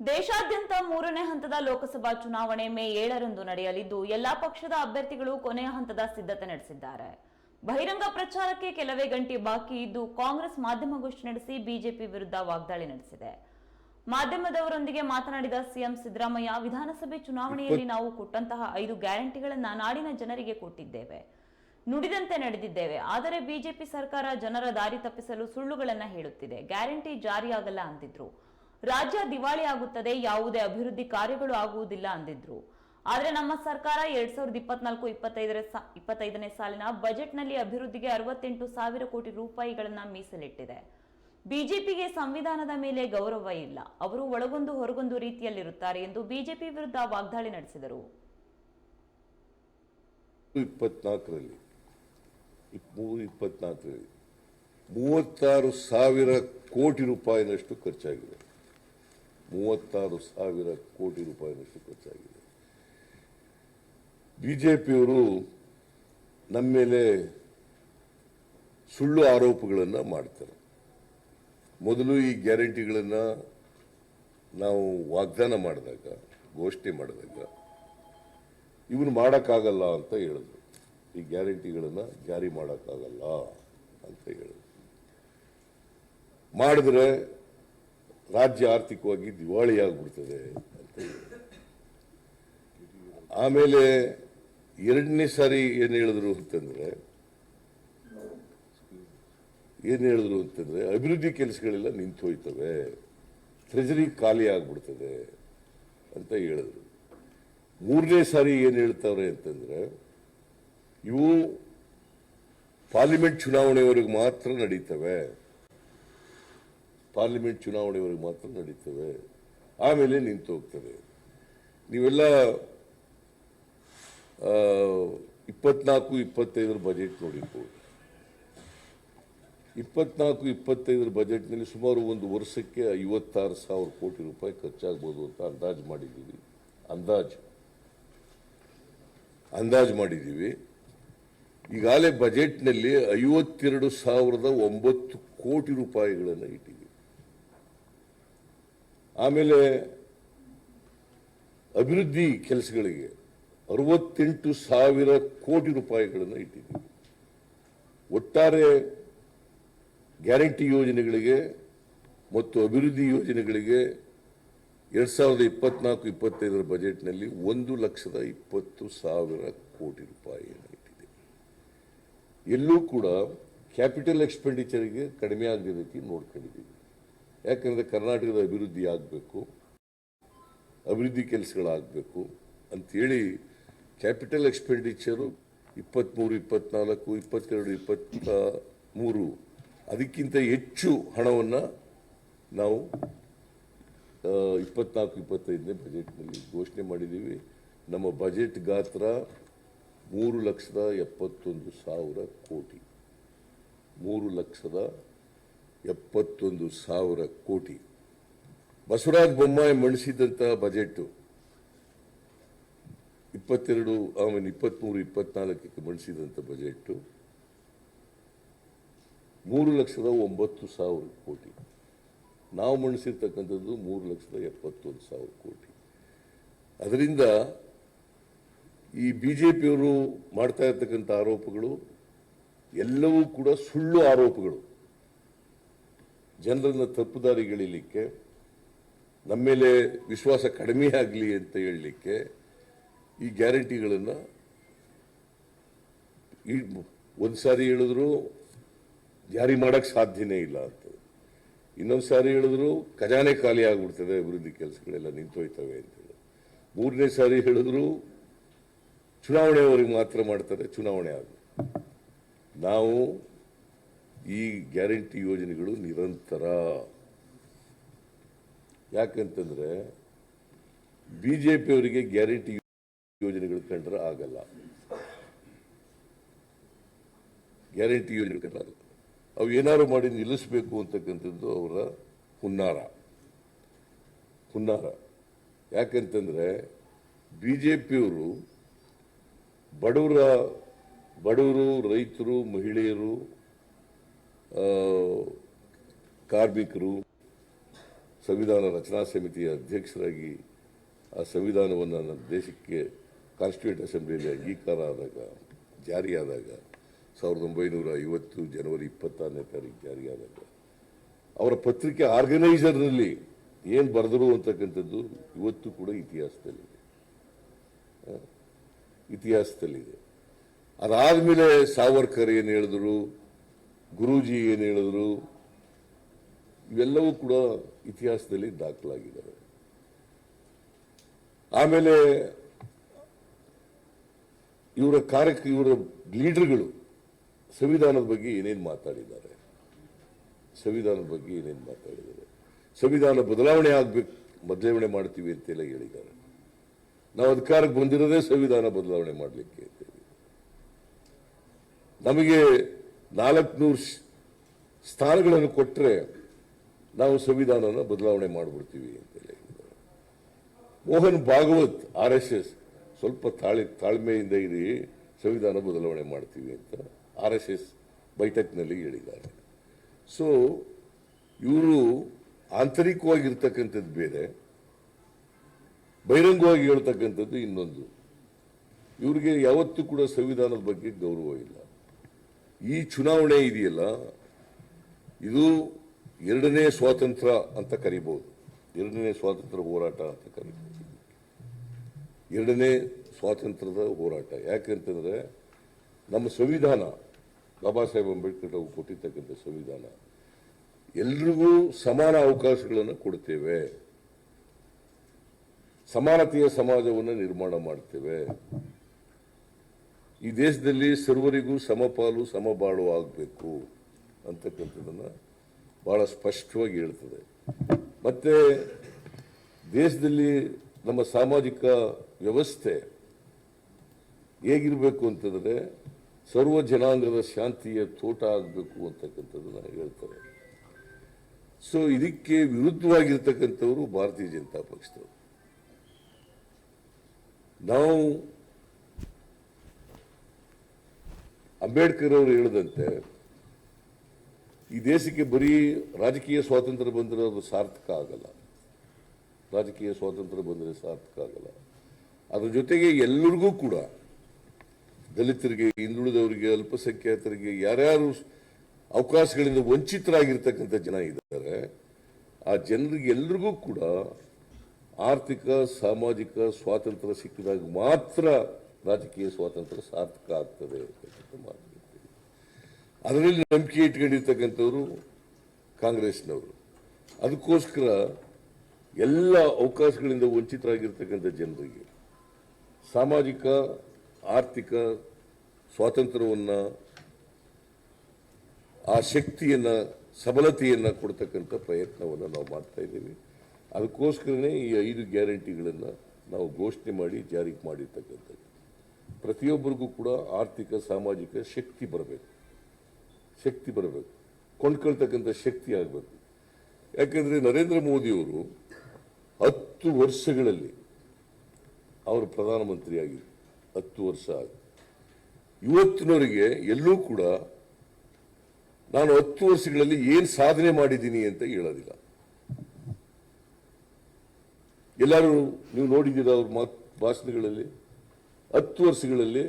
ದೇಶಾದ್ಯಂತ ಮೂರನೇ ಹಂತದ ಲೋಕಸಭಾ ಚುನಾವಣೆ ಮೇ 7ರಂದು ನಡೆಯಲಿದ್ದು ಎಲ್ಲಾ ಪಕ್ಷದ ಅಭ್ಯರ್ಥಿಗಳು ಕೊನೆಯ ಹಂತದ ಸಿದ್ಧತೆ ನಡೆಸಿದ್ದಾರೆ. ಬಹಿರಂಗ ಪ್ರಚಾರಕ್ಕೆ ಕೆಲವೇ ಗಂಟೆ ಬಾಕಿ ಇದ್ದು ಕಾಂಗ್ರೆಸ್ ಮಾಧ್ಯಮಗೋಷ್ಠಿ ನಡೆಸಿ ಬಿಜೆಪಿ ವಿರುದ್ಧ ವಾಗ್ದಾಳಿ ನಡೆಸಿದೆ. ಮಾಧ್ಯಮದವರೊಂದಿಗೆ ಮಾತನಾಡಿದ ಸಿಎಂ ಸಿದ್ದರಾಮಯ್ಯ, ವಿಧಾನಸಭೆ ಚುನಾವಣೆಯಲ್ಲಿ ನಾವು ಕೊಟ್ಟಂತಹ 5 ಗ್ಯಾರಂಟಿಗಳನ್ನು ನಾಡಿನ ಜನರಿಗೆ ಕೊಟ್ಟಿದ್ದೇವೆ, ನುಡಿದಂತೆ ನಡೆದಿದ್ದೇವೆ. ಆದರೆ ಬಿಜೆಪಿ ಸರ್ಕಾರ ಜನರ ದಾರಿ ತಪ್ಪಿಸಲು ಸುಳ್ಳುಗಳನ್ನು ಹೇಳುತ್ತಿದೆ. ಗ್ಯಾರಂಟಿ ಜಾರಿಯಾಗಲ್ಲ ಅಂದಿದ್ರು. ರಾಜ್ಯ ದಿವಾಳಿ ಆಗುತ್ತದೆ, ಯಾವುದೇ ಅಭಿವೃದ್ಧಿ ಕಾರ್ಯಗಳು ಆಗುವುದಿಲ್ಲ ಅಂದಿದ್ರು. ಆದರೆ ನಮ್ಮ ಸರ್ಕಾರ 2024-25ನೇ ಸಾಲಿನ ಬಜೆಟ್ನಲ್ಲಿ ಅಭಿವೃದ್ಧಿಗೆ 68,000 ಕೋಟಿ ರೂಪಾಯಿಗಳನ್ನ ಮೀಸಲಿಟ್ಟಿದೆ. ಬಿಜೆಪಿಗೆ ಸಂವಿಧಾನದ ಮೇಲೆ ಗೌರವ ಇಲ್ಲ, ಅವರು ಒಳಗೊಂದು ಹೊರಗೊಂದು ರೀತಿಯಲ್ಲಿರುತ್ತಾರೆ ಎಂದು ಬಿಜೆಪಿ ವಿರುದ್ಧ ವಾಗ್ದಾಳಿ ನಡೆಸಿದರು. 24ರಲ್ಲಿ 36,000 ಕೋಟಿ ರೂಪಾಯಿನಷ್ಟು ಖರ್ಚಾಗಿದೆ. 36,000 ಕೋಟಿ ರೂಪಾಯಿನಷ್ಟು ಖರ್ಚಾಗಿದೆ. ಬಿಜೆಪಿಯವರು ನಮ್ಮ ಮೇಲೆ ಸುಳ್ಳು ಆರೋಪಗಳನ್ನು ಮಾಡ್ತಾರೆ. ಮೊದಲು ಈ ಗ್ಯಾರಂಟಿಗಳನ್ನು ನಾವು ವಾಗ್ದಾನ ಮಾಡಿದಾಗ, ಘೋಷಣೆ ಮಾಡಿದಾಗ ಇವನು ಮಾಡೋಕ್ಕಾಗಲ್ಲ ಅಂತ ಹೇಳಿದ್ರು. ಈ ಗ್ಯಾರಂಟಿಗಳನ್ನು ಜಾರಿ ಮಾಡೋಕ್ಕಾಗಲ್ಲ ಅಂತ ಹೇಳಿದ್ರು. ಮಾಡಿದ್ರೆ ರಾಜ್ಯ ಆರ್ಥಿಕವಾಗಿ ದಿವಾಳಿಯಾಗ್ಬಿಡ್ತದೆ ಅಂತ ಹೇಳಿದ್ರು. ಆಮೇಲೆ ಎರಡನೇ ಸಾರಿ ಏನು ಹೇಳಿದ್ರು ಅಂತಂದ್ರೆ ಅಭಿವೃದ್ಧಿ ಕೆಲಸಗಳೆಲ್ಲ ನಿಂತು ಹೋಯ್ತವೆ, ಟ್ರೆಜರಿ ಖಾಲಿ ಆಗ್ಬಿಡ್ತದೆ ಅಂತ ಹೇಳಿದ್ರು. ಮೂರನೇ ಸಾರಿ ಏನು ಹೇಳ್ತಾವ್ರೆ ಅಂತಂದ್ರೆ ಇವು ಪಾರ್ಲಿಮೆಂಟ್ ಚುನಾವಣೆವರೆಗೆ ಮಾತ್ರ ನಡೀತವೆ, ಆಮೇಲೆ ನಿಂತು ಹೋಗ್ತದೆ. ನೀವೆಲ್ಲ 24-25 ಬಜೆಟ್ ನೋಡಿರ್ಬೋದು. 24-25 ಬಜೆಟ್ನಲ್ಲಿ ಸುಮಾರು ಒಂದು ವರ್ಷಕ್ಕೆ 56,000 ಕೋಟಿ ರೂಪಾಯಿ ಖರ್ಚಾಗ್ಬೋದು ಅಂತ ಅಂದಾಜು ಮಾಡಿದ್ದೀವಿ. ಈಗಾಗಲೇ ಬಜೆಟ್ನಲ್ಲಿ 52,009 ಕೋಟಿ ರೂಪಾಯಿಗಳನ್ನು ಇಟ್ಟಿದ್ದೀವಿ. ಆಮೇಲೆ ಅಭಿವೃದ್ಧಿ ಕೆಲಸಗಳಿಗೆ 68,000 ಕೋಟಿ ರೂಪಾಯಿಗಳನ್ನು ಇಟ್ಟಿದ್ದೀವಿ. ಒಟ್ಟಾರೆ ಗ್ಯಾರಂಟಿ ಯೋಜನೆಗಳಿಗೆ ಮತ್ತು ಅಭಿವೃದ್ಧಿ ಯೋಜನೆಗಳಿಗೆ 2024-25 ಬಜೆಟ್ನಲ್ಲಿ 1,20,000 ಕೋಟಿ ರೂಪಾಯಿಯನ್ನು ಇಟ್ಟಿದೆ. ಎಲ್ಲೂ ಕೂಡ ಕ್ಯಾಪಿಟಲ್ ಎಕ್ಸ್ಪೆಂಡಿಚರ್ಗೆ ಕಡಿಮೆ ಆಗದ ರೀತಿ ನೋಡ್ಕೊಂಡಿದ್ದೀವಿ. ಯಾಕಂದರೆ ಕರ್ನಾಟಕದ ಅಭಿವೃದ್ಧಿ ಆಗಬೇಕು, ಅಭಿವೃದ್ಧಿ ಕೆಲಸಗಳಾಗಬೇಕು ಅಂಥೇಳಿ ಕ್ಯಾಪಿಟಲ್ ಎಕ್ಸ್ಪೆಂಡಿಚರು 23-24, 22-23 ಅದಕ್ಕಿಂತ ಹೆಚ್ಚು ಹಣವನ್ನು ನಾವು 24-25ನೇ ಬಜೆಟ್ನಲ್ಲಿ ಘೋಷಣೆ ಮಾಡಿದ್ದೀವಿ. ನಮ್ಮ ಬಜೆಟ್ ಗಾತ್ರ 3,71,000 ಕೋಟಿ. 3,71,000 ಕೋಟಿ. ಬಸವರಾಜ ಬೊಮ್ಮಾಯಿ ಮಂಡಿಸಿದಂತಹ ಬಜೆಟ್ 23-24ಕ್ಕೆ ಮಂಡಿಸಿದಂಥ ಬಜೆಟ್ 3,09,000 ಕೋಟಿ. ನಾವು ಮಂಡಿಸಿರ್ತಕ್ಕಂಥದ್ದು 3,71,000 ಕೋಟಿ. ಅದರಿಂದ ಈ ಬಿಜೆಪಿಯವರು ಮಾಡ್ತಾ ಇರ್ತಕ್ಕಂಥ ಆರೋಪಗಳು ಎಲ್ಲವೂ ಕೂಡ ಸುಳ್ಳು ಆರೋಪಗಳು. ಜನರನ್ನ ತಪ್ಪುದಾರಿಗೆಳಿಲಿಕ್ಕೆ, ನಮ್ಮ ಮೇಲೆ ವಿಶ್ವಾಸ ಕಡಿಮೆ ಆಗಲಿ ಅಂತ ಹೇಳಲಿಕ್ಕೆ ಈ ಗ್ಯಾರಂಟಿಗಳನ್ನು ಒಂದು ಸಾರಿ ಹೇಳಿದ್ರು ಜಾರಿ ಮಾಡಕ್ಕೆ ಸಾಧ್ಯನೇ ಇಲ್ಲ ಅಂತ, ಇನ್ನೊಂದು ಸಾರಿ ಹೇಳಿದ್ರು ಖಜಾನೆ ಖಾಲಿ ಆಗ್ಬಿಡ್ತದೆ, ಅಭಿವೃದ್ಧಿ ಕೆಲಸಗಳೆಲ್ಲ ನಿಂತೋಯ್ತವೆ ಅಂತೇಳಿ, ಮೂರನೇ ಸಾರಿ ಹೇಳಿದ್ರು ಚುನಾವಣೆವರೆಗೆ ಮಾತ್ರ ಮಾಡ್ತಾರೆ, ಚುನಾವಣೆ ಆಗ. ನಾವು ಈ ಗ್ಯಾರಂಟಿ ಯೋಜನೆಗಳು ನಿರಂತರ. ಯಾಕಂತಂದ್ರೆ ಬಿಜೆಪಿಯವರಿಗೆ ಗ್ಯಾರಂಟಿ ಯೋಜನೆಗಳು ಕಂಡ್ರೆ ಆಗಲ್ಲ. ಗ್ಯಾರಂಟಿ ಯೋಜನೆಗಳು ಕಂಡ್ರೆ ಆಗಲ್ಲ. ಅವು ಏನಾದ್ರು ಮಾಡಿ ನಿಲ್ಲಿಸಬೇಕು ಅಂತಕ್ಕಂಥದ್ದು ಅವರ ಹುನ್ನಾರ. ಯಾಕಂತಂದ್ರೆ ಬಿಜೆಪಿಯವರು ಬಡವರು, ರೈತರು, ಮಹಿಳೆಯರು, ಕಾರ್ಮಿಕರು, ಸಂವಿಧಾನ ರಚನಾ ಸಮಿತಿಯ ಅಧ್ಯಕ್ಷರಾಗಿ ಆ ಸಂವಿಧಾನವನ್ನು ನಮ್ಮ ದೇಶಕ್ಕೆ ಕಾನ್ಸ್ಟಿಟ್ಯೂಂಟ್ ಅಸೆಂಬ್ಲಿಯಲ್ಲಿ ಅಂಗೀಕಾರ ಆದಾಗ ಜಾರಿಯಾದಾಗ 1950 ಜನವರಿ 26ನೇ ತಾರೀಕು ಜಾರಿಯಾದಾಗ ಅವರ ಪತ್ರಿಕೆ ಆರ್ಗನೈಸರ್ನಲ್ಲಿ ಏನು ಬರೆದರು ಅಂತಕ್ಕಂಥದ್ದು ಇವತ್ತು ಕೂಡ ಇತಿಹಾಸದಲ್ಲಿದೆ. ಅದಾದಮೇಲೆ ಸಾವರ್ಕರ್ ಏನು ಹೇಳಿದ್ರು, ಗುರೂಜಿ ಏನು ಹೇಳಿದ್ರು, ಇವೆಲ್ಲವೂ ಕೂಡ ಇತಿಹಾಸದಲ್ಲಿ ದಾಖಲಾಗಿದ್ದಾವೆ. ಆಮೇಲೆ ಇವರ ಲೀಡರ್ಗಳು ಸಂವಿಧಾನದ ಬಗ್ಗೆ ಏನೇನು ಮಾತಾಡಿದ್ದಾರೆ, ಸಂವಿಧಾನ ಬದಲಾವಣೆ ಮಾಡ್ತೀವಿ ಅಂತೆಲ್ಲ ಹೇಳಿದ್ದಾರೆ. ನಾವು ಅಧಿಕಾರಕ್ಕೆ ಬಂದಿರೋದೇ ಸಂವಿಧಾನ ಬದಲಾವಣೆ ಮಾಡಲಿಕ್ಕೆ ಅಂತೇಳಿ. ನಮಗೆ 400 ಸ್ಥಾನಗಳನ್ನು ಕೊಟ್ಟರೆ ನಾವು ಸಂವಿಧಾನನ ಬದಲಾವಣೆ ಮಾಡಿಬಿಡ್ತೀವಿ ಅಂತೇಳಿ ಹೇಳಿದ್ದಾರೆ. ಮೋಹನ್ ಭಾಗವತ್ RSS ಸ್ವಲ್ಪ ತಾಳ್ಮೆಯಿಂದ ಇರಿ, ಸಂವಿಧಾನ ಬದಲಾವಣೆ ಮಾಡ್ತೀವಿ ಅಂತ RSS ಬೈಠಕ್ನಲ್ಲಿ ಹೇಳಿದ್ದಾರೆ. ಸೊ ಇವರು ಆಂತರಿಕವಾಗಿರ್ತಕ್ಕಂಥದ್ದು ಬೇರೆ, ಬಹಿರಂಗವಾಗಿ ಹೇಳ್ತಕ್ಕಂಥದ್ದು ಇನ್ನೊಂದು. ಇವರಿಗೆ ಯಾವತ್ತೂ ಕೂಡ ಸಂವಿಧಾನದ ಬಗ್ಗೆ ಗೌರವ ಇಲ್ಲ. ಈ ಚುನಾವಣೆ ಇದೆಯಲ್ಲ, ಇದು ಎರಡನೇ ಸ್ವಾತಂತ್ರ್ಯ ಅಂತ ಕರಿಬಹುದು, ಎರಡನೇ ಸ್ವಾತಂತ್ರ್ಯ ಹೋರಾಟ ಅಂತ ಕರಿಬಹುದು. ಎರಡನೇ ಸ್ವಾತಂತ್ರ್ಯದ ಹೋರಾಟ ಯಾಕಂತಂದ್ರೆ ನಮ್ಮ ಸಂವಿಧಾನ, ಬಾಬಾ ಸಾಹೇಬ್ ಅಂಬೇಡ್ಕರ್ ಅವರು ಕೊಟ್ಟಿರ್ತಕ್ಕಂಥ ಸಂವಿಧಾನ ಎಲ್ರಿಗೂ ಸಮಾನ ಅವಕಾಶಗಳನ್ನು ಕೊಡ್ತೇವೆ, ಸಮಾನತೆಯ ಸಮಾಜವನ್ನು ನಿರ್ಮಾಣ ಮಾಡ್ತೇವೆ, ಈ ದೇಶದಲ್ಲಿ ಸರ್ವರಿಗೂ ಸಮಪಾಲು ಸಮಬಾಳು ಆಗಬೇಕು ಅಂತಕ್ಕಂಥದ್ದನ್ನು ಬಹಳ ಸ್ಪಷ್ಟವಾಗಿ ಹೇಳ್ತದೆ. ಮತ್ತೆ ದೇಶದಲ್ಲಿ ನಮ್ಮ ಸಾಮಾಜಿಕ ವ್ಯವಸ್ಥೆ ಹೇಗಿರಬೇಕು ಅಂತಂದ್ರೆ ಸರ್ವ ಜನಾಂಗದ ಶಾಂತಿಯ ತೋಟ ಆಗಬೇಕು ಅಂತಕ್ಕಂಥದ್ದನ್ನ ಹೇಳ್ತಾರೆ. ಸೊ ಇದಕ್ಕೆ ವಿರುದ್ಧವಾಗಿರ್ತಕ್ಕಂಥವರು ಭಾರತೀಯ ಜನತಾ ಪಕ್ಷದವರು. ನಾವು ಅಂಬೇಡ್ಕರ್ ಅವರು ಹೇಳಿದಂತೆ ಈ ದೇಶಕ್ಕೆ ಬರೀ ರಾಜಕೀಯ ಸ್ವಾತಂತ್ರ್ಯ ಬಂದರೆ ಅದು ಸಾರ್ಥಕ ಆಗಲ್ಲ, ರಾಜಕೀಯ ಸ್ವಾತಂತ್ರ್ಯ ಬಂದರೆ ಸಾರ್ಥಕ ಆಗಲ್ಲ. ಅದ್ರ ಜೊತೆಗೆ ಎಲ್ಲರಿಗೂ ಕೂಡ, ದಲಿತರಿಗೆ, ಹಿಂದುಳಿದವರಿಗೆ, ಅಲ್ಪಸಂಖ್ಯಾತರಿಗೆ, ಯಾರ್ಯಾರು ಅವಕಾಶಗಳಿಂದ ವಂಚಿತರಾಗಿರ್ತಕ್ಕಂಥ ಜನ ಇದ್ದಾರೆ, ಆ ಜನರಿಗೆ ಎಲ್ರಿಗೂ ಕೂಡ ಆರ್ಥಿಕ ಸಾಮಾಜಿಕ ಸ್ವಾತಂತ್ರ್ಯ ಸಿಕ್ಕಿದಾಗ ಮಾತ್ರ ರಾಜಕೀಯ ಸ್ವಾತಂತ್ರ್ಯ ಸಾರ್ಥಕ ಆಗ್ತದೆ ಅಂತ ಮಾತು. ಅದರಲ್ಲಿ ನಂಬಿಕೆ ಇಟ್ಕೊಂಡಿರ್ತಕ್ಕಂಥವ್ರು ಕಾಂಗ್ರೆಸ್ನವರು. ಅದಕ್ಕೋಸ್ಕರ ಎಲ್ಲ ಅವಕಾಶಗಳಿಂದ ವಂಚಿತರಾಗಿರ್ತಕ್ಕಂಥ ಜನರಿಗೆ ಸಾಮಾಜಿಕ ಆರ್ಥಿಕ ಸ್ವಾತಂತ್ರ್ಯವನ್ನು, ಆ ಶಕ್ತಿಯನ್ನು, ಸಬಲತೆಯನ್ನು ಕೊಡ್ತಕ್ಕಂಥ ಪ್ರಯತ್ನವನ್ನು ನಾವು ಮಾಡ್ತಾ ಇದ್ದೀವಿ. ಅದಕ್ಕೋಸ್ಕರನೇ ಈ 5 ಗ್ಯಾರಂಟಿಗಳನ್ನು ನಾವು ಘೋಷಣೆ ಮಾಡಿ ಜಾರಿಗೆ ಮಾಡಿರ್ತಕ್ಕಂಥದ್ದು. ಪ್ರತಿಯೊಬ್ಬರಿಗೂ ಕೂಡ ಆರ್ಥಿಕ ಸಾಮಾಜಿಕ ಶಕ್ತಿ ಬರಬೇಕು, ಕೊಂಡ್ಕೊಳ್ತಕ್ಕಂಥ ಶಕ್ತಿ ಆಗಬೇಕು. ಯಾಕಂದರೆ ನರೇಂದ್ರ ಮೋದಿಯವರು 10 ವರ್ಷಗಳಲ್ಲಿ ಅವರು ಪ್ರಧಾನಮಂತ್ರಿಯಾಗಿ 10 ವರ್ಷ ಆಗಿ ಇವತ್ತಿನವರೆಗೆ ಎಲ್ಲೂ ಕೂಡ ನಾನು 10 ವರ್ಷಗಳಲ್ಲಿ ಏನು ಸಾಧನೆ ಮಾಡಿದ್ದೀನಿ ಅಂತ ಹೇಳೋದಿಲ್ಲ. ಎಲ್ಲರೂ ನೀವು ನೋಡಿದ್ದೀರಾ ಅವ್ರ ಭಾಷಣಗಳಲ್ಲಿ 10 ವರ್ಷಗಳಲ್ಲಿ